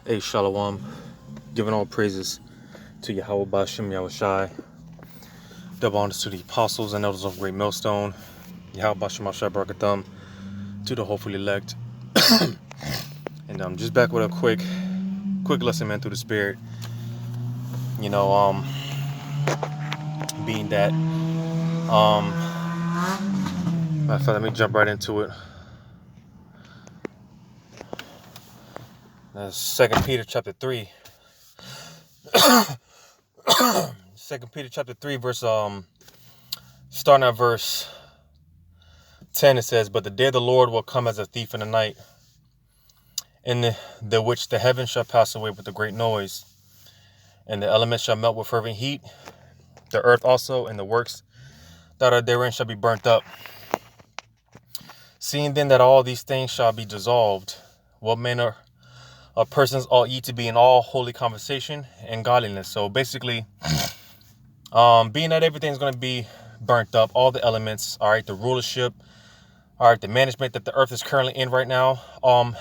Hey, Shalom. Giving all praises to Yahweh Bashem, Yahushai. Double honors to the apostles and elders of Great Millstone. Yahweh Bashem, Yahushai Barakatham, to the hopefully elect. And I'm just back with a quick lesson, man, through the Spirit. Being that, matter of fact, let me jump right into it. That's 2 Peter chapter 3. 2 Peter chapter 3, starting at verse 10, it says, "But the day of the Lord will come as a thief in the night, in the which the heavens shall pass away with a great noise, and the elements shall melt with fervent heat. The earth also and the works that are therein shall be burnt up. Seeing then that all these things shall be dissolved, what manner of persons ought ye to be in all holy conversation and godliness?" So basically, being that everything's going to be burnt up, all the elements, all right, the rulership, all right, the management that the earth is currently in right now, all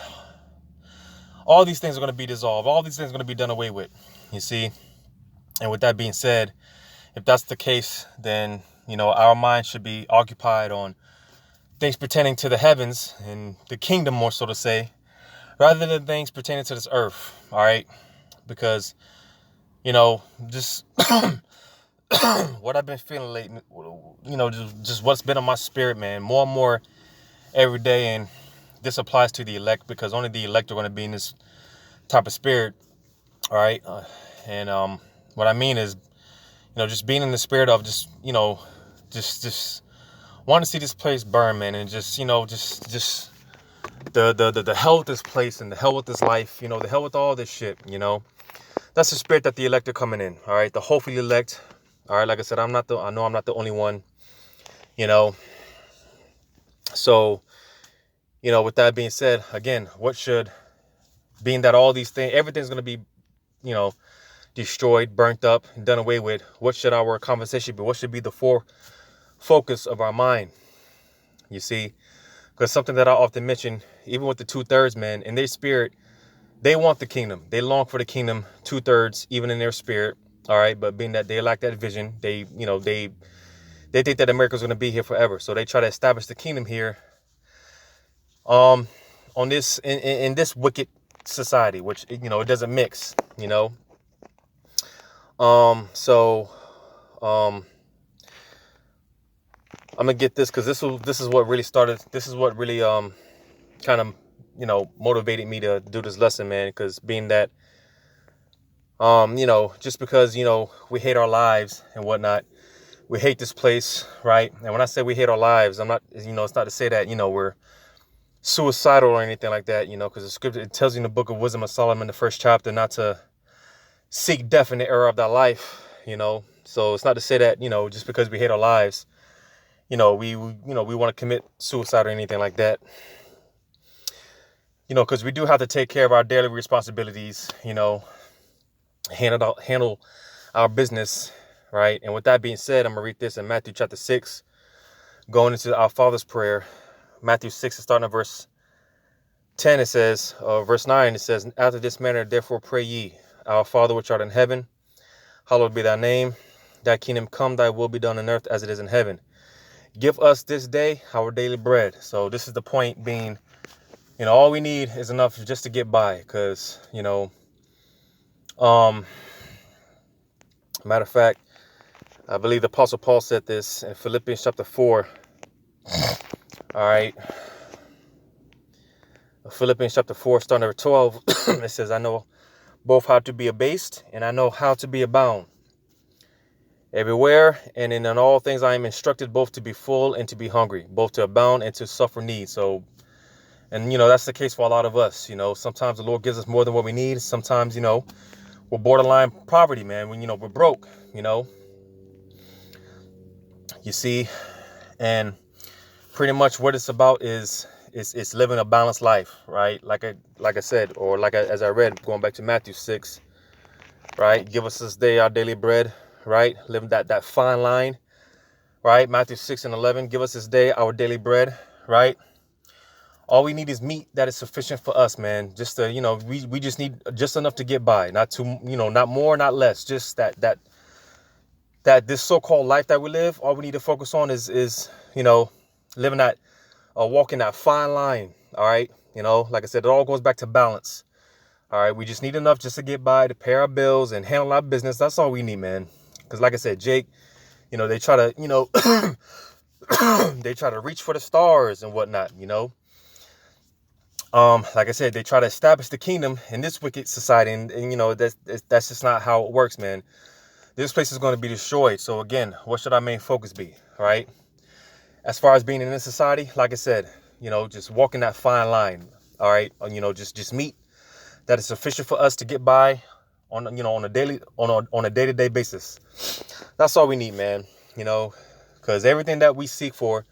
these things are going to be dissolved. All these things are going to be done away with, you see. And with that being said, if that's the case, then, our mind should be occupied on things pertaining to the heavens and the kingdom, more so to say, rather than things pertaining to this earth, all right? Because, just what I've been feeling lately, just what's been on my spirit, man, more and more every day. And this applies to the elect, because only the elect are going to be in this type of spirit, all right? What I mean is, just being in the spirit of just want to see this place burn, man, and just the hell with this place and the hell with this life, the hell with all this shit, That's the spirit that the elect are coming in, all right? The hopefully elect, all right? Like I said, I know I'm not the only one, So, with that being said, again, being that all these things, everything's going to be, destroyed, burnt up, done away with, what should our conversation be? What should be the focus of our mind? You see, because something that I often mention, even with the 2/3, man, in their spirit, they want the kingdom. They long for the kingdom, 2/3, even in their spirit. All right. But being that they lack that vision, they think that America's going to be here forever. So they try to establish the kingdom here, on this, in this wicked society, which, it doesn't mix, I'm gonna get this, because this is what really started. This is what really kind of motivated me to do this lesson, man. Because being that just because we hate our lives and whatnot, we hate this place, right? And when I say we hate our lives, I'm not, it's not to say that we're suicidal or anything like that, because the scripture, it tells you in the book of Wisdom of Solomon, the 1st chapter, not to seek death in the era of that life, So it's not to say that just because we hate our lives, we want to commit suicide or anything like that, because we do have to take care of our daily responsibilities, handle our business, right? And with that being said, I'm gonna read this in Matthew chapter 6, going into our Father's prayer. Matthew 6, starting at verse 10, it says, verse 9, it says, "After this manner, therefore pray ye, our Father which art in heaven, hallowed be thy name. Thy kingdom come, thy will be done on earth as it is in heaven. Give us this day our daily bread." So this is the point being, all we need is enough just to get by. Because, matter of fact, I believe the Apostle Paul said this in Philippians chapter 4. All right. Philippians chapter 4, starting at 12, it says, "I know both how to be abased, and I know how to be abound. Everywhere and in all things I am instructed both to be full and to be hungry, both to abound and to suffer need." So, and that's the case for a lot of us. Sometimes the Lord gives us more than what we need. Sometimes, we're borderline poverty, man. When, we're broke, you see. And pretty much what it's about is living a balanced life, right? Like I said, or as I read, going back to Matthew 6, right? Give us this day our daily bread, right? Living that fine line, right? Matthew 6 and 11, give us this day our daily bread, right? All we need is meat that is sufficient for us, man. Just to, we just need just enough to get by. Not too, not more, not less. Just that this so-called life that we live, all we need to focus on is living that, walking that fine line. All right. Like I said, it all goes back to balance. All right. We just need enough just to get by, to pay our bills and handle our business. That's all we need, man. Because like I said, Jake, they try to, they try to reach for the stars and whatnot, Like I said, they try to establish the kingdom in this wicked society. And that's just not how it works, man. This place is going to be destroyed. So again, what should our main focus be? All right. As far as being in this society, like I said, just walking that fine line. All right. Just meat that is sufficient for us to get by on a day-to-day basis. That's all we need, man. Because everything that we seek for,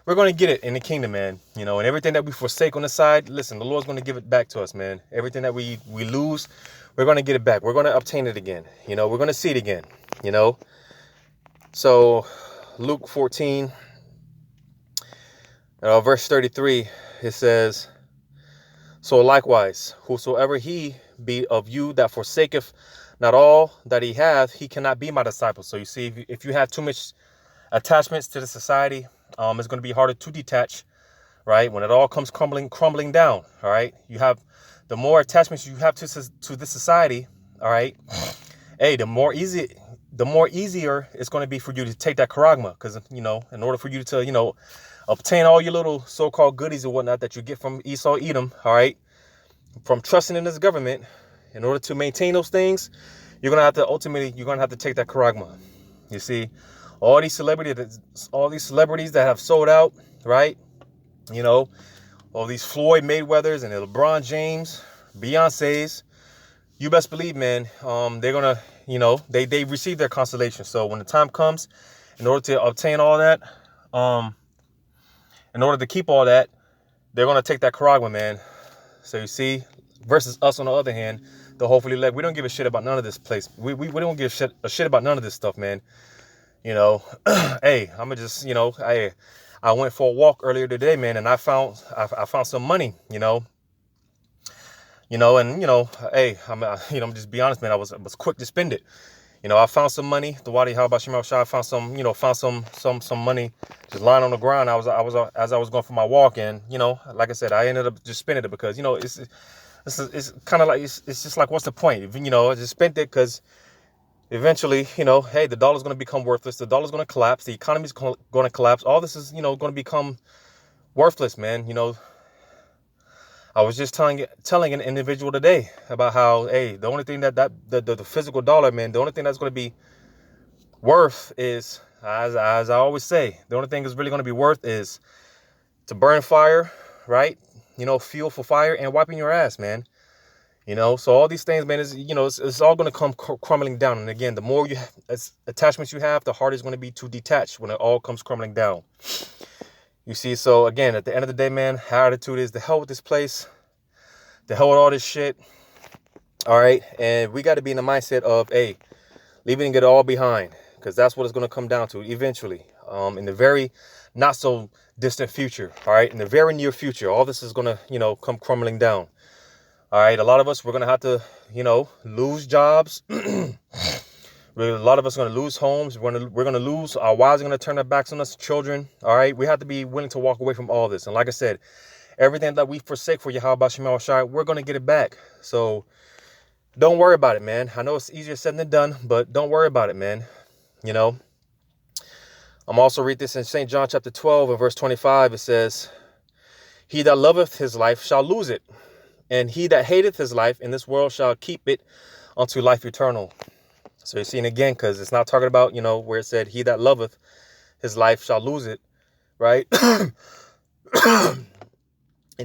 we're going to get it in the kingdom, man. And everything that we forsake on the side, listen, the Lord's going to give it back to us, man. Everything that we lose, we're going to get it back. We're going to obtain it again. We're going to see it again, So Luke 14, verse 33, it says, so likewise, whosoever he be of you that forsaketh not all that he hath, he cannot be my disciple. So you see, if you have too much attachments to the society, it's going to be harder to detach, right? When it all comes crumbling down, all right? You have the more attachments you have to this society, all right? Hey, the more easier it's going to be for you to take that charagma, because in order for you to obtain all your little so-called goodies and whatnot that you get from Esau, Edom, all right, from trusting in this government, in order to maintain those things, you're going to have to take that charagma. You see, all these celebrities that have sold out, right? All these Floyd Mayweathers and LeBron James, Beyonce's, you best believe, man, they're going to, they receive their consolation. So when the time comes, in order to obtain all that, in order to keep all that, they're going to take that charagma, man. So you see, versus us on the other hand, the hopefully elect, we don't give a shit about none of this place. We don't give a shit about none of this stuff, man. Hey, I'm gonna just, I went for a walk earlier today, man, and I found some money, and hey, I'm just be honest, man, I was quick to spend it. I found some money. The Wadi, how about Shemal Shah? I found some money just lying on the ground. As I was going for my walk, and like I said, I ended up just spending it because it's kind of like it's just like, what's the point? I just spent it because eventually, hey, the dollar's going to become worthless. The dollar's going to collapse. The economy's going to collapse. All this is going to become worthless, man. I was just telling an individual today about how, hey, the only thing that the physical dollar, man, the only thing that's going to be worth is, as I always say, the only thing that's really going to be worth is to burn fire, right? Fuel for fire and wiping your ass, man. So all these things, man, is it's all going to come crumbling down. And again, the more attachments you have, the harder it's going to be to detach when it all comes crumbling down. You see, so again, at the end of the day, man, our attitude is the hell with this place, the hell with all this shit. All right. And we got to be in the mindset of, hey, leaving it all behind, because that's what it's going to come down to eventually, in the very not so distant future. All right. In the very near future, all this is going to, come crumbling down. All right. A lot of us, we're going to have to, lose jobs. A lot of us are going to lose homes. We're going to lose. Our wives are going to turn their backs on us, children. All right. We have to be willing to walk away from all this. And like I said, everything that we forsake for Yahweh Shemal Shai, we're going to get it back. So don't worry about it, man. I know it's easier said than done, but don't worry about it, man. I'm also read this in St. John chapter 12 and verse 25. It says, he that loveth his life shall lose it, and he that hateth his life in this world shall keep it unto life eternal. So you're seeing again, because it's not talking about, where it said, he that loveth his life shall lose it, right? And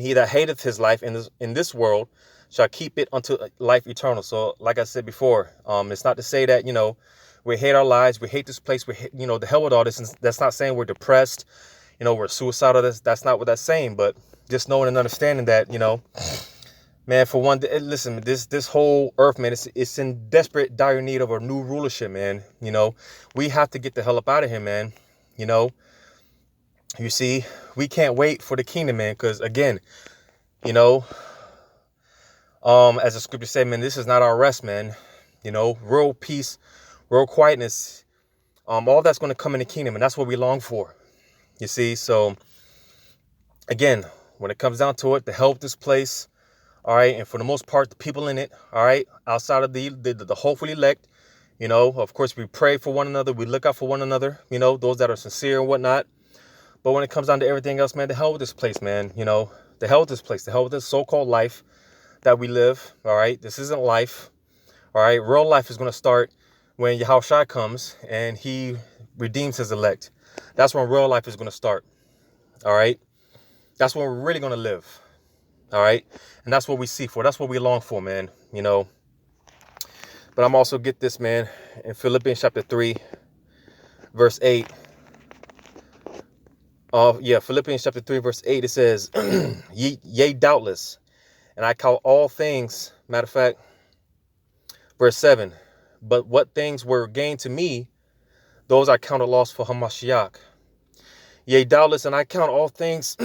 he that hateth his life in this world shall keep it unto life eternal. So like I said before, it's not to say that, we hate our lives, we hate this place, we hate, the hell with all this. And that's not saying we're depressed, we're suicidal. That's not what that's saying. But just knowing and understanding that, man, for one, listen, this whole earth, man, it's in desperate, dire need of a new rulership, man. We have to get the hell up out of here, man. You see, we can't wait for the kingdom, man, because again, you know, as the scripture said, man, this is not our rest, man. You know, real peace, real quietness, all that's going to come in the kingdom, and that's what we long for. You see, so again, when it comes down to it, the help this place, all right, and for the most part, the people in it, all right, outside of the hopefully elect, you know, of course, we pray for one another, we look out for one another, you know, those that are sincere and whatnot. But when it comes down to everything else, man, the hell with this place, man, you know, the hell with this place, the hell with this so-called life that we live, all right, this isn't life, all right, real life is going to start when Yahushua comes and he redeems his elect. That's when real life is going to start, all right, that's when we're really going to live. All right. And that's what we seek for. That's what we long for, man. You know, but I'm also get this, man, in Philippians chapter 3, verse 8. Philippians chapter 3, verse 8, it says, yea, doubtless. And I count all things, matter of fact, verse 7. But what things were gained to me, those I count a loss for Hamashiach. Yea, doubtless, and I count all things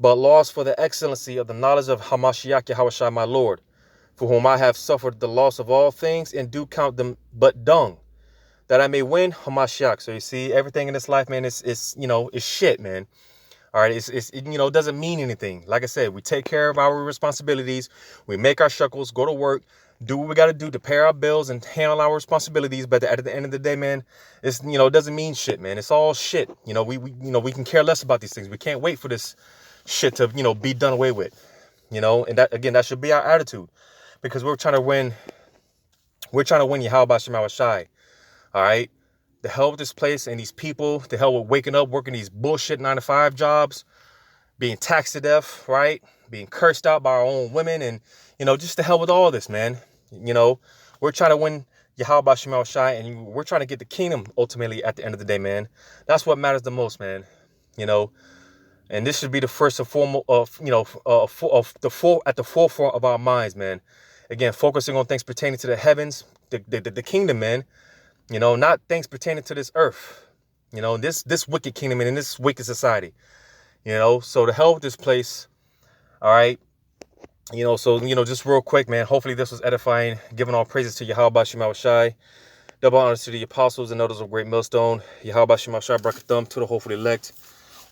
but loss for the excellency of the knowledge of Hamashiach Yahushua my Lord, for whom I have suffered the loss of all things, and do count them but dung, that I may win Hamashiach. So you see, everything in this life, man, is you know, is shit, man. All right, it, you know, doesn't mean anything. Like I said, we take care of our responsibilities, we make our shekels, go to work, do what we got to do to pay our bills and handle our responsibilities. But at the end of the day, man, it's, you know, it doesn't mean shit, man. It's all shit. You know, we you know, we can care less about these things. We can't wait for this shit to, you know, be done away with, you know. And that, again, that should be our attitude, because we're trying to win Yahweh Shema Shai. All right, the hell with this place and these people, the hell with waking up, working these bullshit 9-to-5 jobs, being taxed to death, right, being cursed out by our own women, and, you know, just the hell with all this, man. You know, we're trying to win Yahweh Shema Shai, and we're trying to get the kingdom ultimately at the end of the day, man. That's what matters the most, man. You know. And this should be the first and foremost of, you know, at the forefront of our minds, man. Again, focusing on things pertaining to the heavens, the kingdom, man. You know, not things pertaining to this earth. You know, this wicked kingdom and in this wicked society. You know, so to hell with this place. All right. You know, so, you know, just real quick, man. Hopefully this was edifying. Giving all praises to Yahweh Shema Shai. Double honors to the apostles and elders of Great Millstone. Yahweh Shema Shai, Brakathum, to the hopefully elect.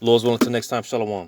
Lord's willing, until next time, Shalom.